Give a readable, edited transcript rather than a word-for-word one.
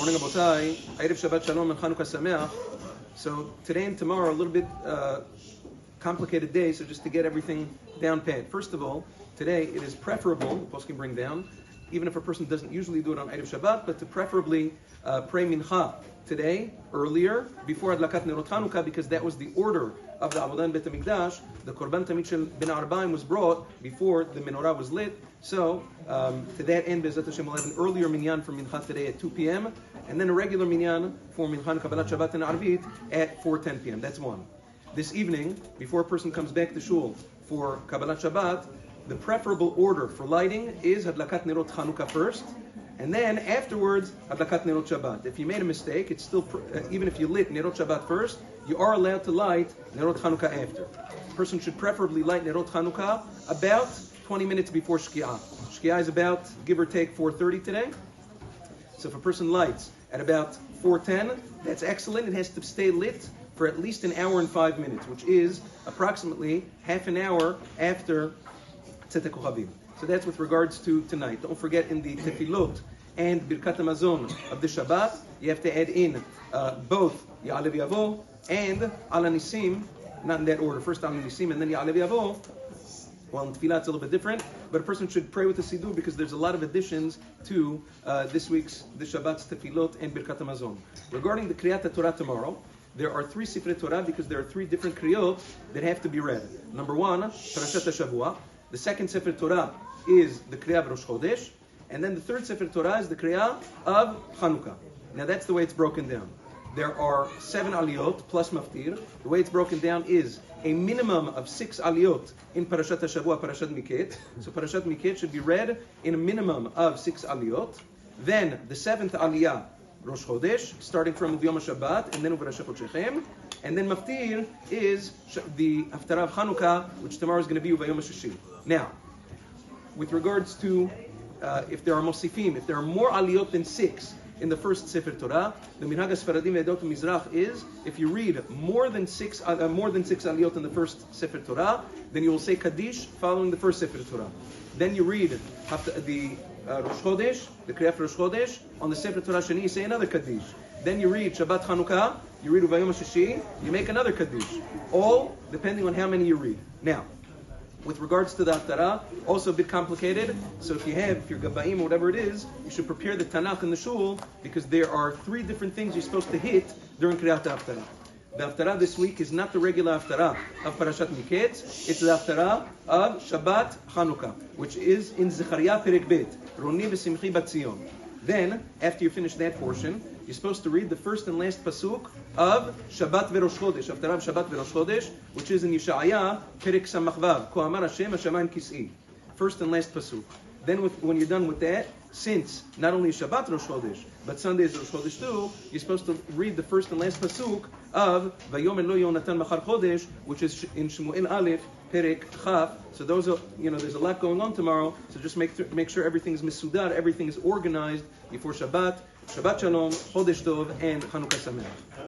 Morning, Abotai. Erev Shabbat Shalom and Chanuka Sameach. So today and tomorrow are a little bit complicated days, so just to get everything down pat. First of all, today it is preferable, the post can bring down, even if a person doesn't usually do it on Erev Shabbat, but to preferably pray Mincha today, earlier, before Adlakat Nerot Chanuka, because that was the order of the Avodah in Beit HaMikdash. The Korban Tamid Shel Ben Arba'im was brought before the menorah was lit. So, to that end, Be'ezrat Hashem will have an earlier minyan for Mincha today at 2 p.m., and then a regular minyan for Mincha and Kabbalat Shabbat and Arvit at 4:10 p.m. That's one. This evening, before a person comes back to shul for Kabbalat Shabbat, the preferable order for lighting is Hadlakat Nerot Chanuka first, and then afterwards Hadlakat Nerot Shabbat. If you made a mistake, it's still even if you lit Nerot Shabbat first, you are allowed to light Nerot Chanuka after. A person should preferably light Nerot Chanuka about 20 minutes before Shki'ah. Shki'ah is about, give or take, 4:30 today. So if a person lights at about 4:10, that's excellent. It has to stay lit for at least an hour and 5 minutes, which is approximately half an hour after Tzedek Kochavim. So that's with regards to tonight. Don't forget, in the Tefillot and Birkat HaMazon of the Shabbat, you have to add in both Ya'alev Yavo and Ala Nisim, not in that order. First Ala Nisim and then Ya'alev Yavo. Well, in Tefillah it's a little bit different, but a person should pray with the Siddur because there's a lot of additions to the Shabbat's Tefillot and Birkat HaMazon. Regarding the Kriyat Torah tomorrow, there are 3 Sifrei Torah because there are 3 different Kriyot that have to be read. Number 1, Parashat HaShavua. The second Sefer Torah is the Kriyah of Rosh Chodesh, and then the third Sefer Torah is the Kriyah of Chanuka. Now that's the way it's broken down. There are 7 aliyot plus maftir. The way it's broken down is a minimum of 6 aliyot in Parashat HaShavua, Parashat Miket. So Parashat Miket should be read in a minimum of 6 aliyot. Then the 7th aliyah, Rosh Chodesh, starting from Yom HaShabbat, and then U'Varasha Chodshechem. And then maftir is the Haftarah of Chanukah, which tomorrow is going to be U'Vayom HaShishi. Now, with regards to if there are Mosifim, if there are more aliyot than 6 in the first Sefer Torah, the Minhag HaSfaradim Ve'edot Mizrach is, if you read more than 6 aliyot in the first Sefer Torah, then you will say Kaddish following the first Sefer Torah. Then you read the Rosh Chodesh, the Kriyat Rosh Chodesh, on the Sefer Torah Sheni, you say another Kaddish. Then you read Shabbat Chanukah, you read U'Vayom HaShishi, you make another Kaddish. All depending on how many you read. Now, with regards to the Haftarah, also a bit complicated. So if you're Gabaim or whatever it is, you should prepare the Tanakh in the shul because there are 3 different things you're supposed to hit during Kriyat Haftarah. The Haftarah this week is not the regular Haftarah of Parashat Miket, it's the Haftarah of Shabbat Chanukah, which is in Zechariah Perek Bet, Roni v'Simchi Bat Zion. Then, after you finish that portion, you're supposed to read the first and last pasuk of Shabbat v'Rosh Chodesh, Haftarah of Shabbat v'Rosh Chodesh, which is in Yesha'ayah Perek Samach Vav, Ko Amar Hashem Hashamayim Kis'i. First and last pasuk. Then when you're done with that, since not only Shabbat Rosh Chodesh, but Sunday is Rosh Chodesh too, you're supposed to read the first and last pasuk of Vayomer Lo Yonatan Machar Chodesh, which is in Shmuel Aleph, Perek Chaf. So those are, there's a lot going on tomorrow, so just make sure everything's misudar, everything is organized before Shabbat. Shabbat Shalom, Chodesh Tov, and Chanukah Sameach.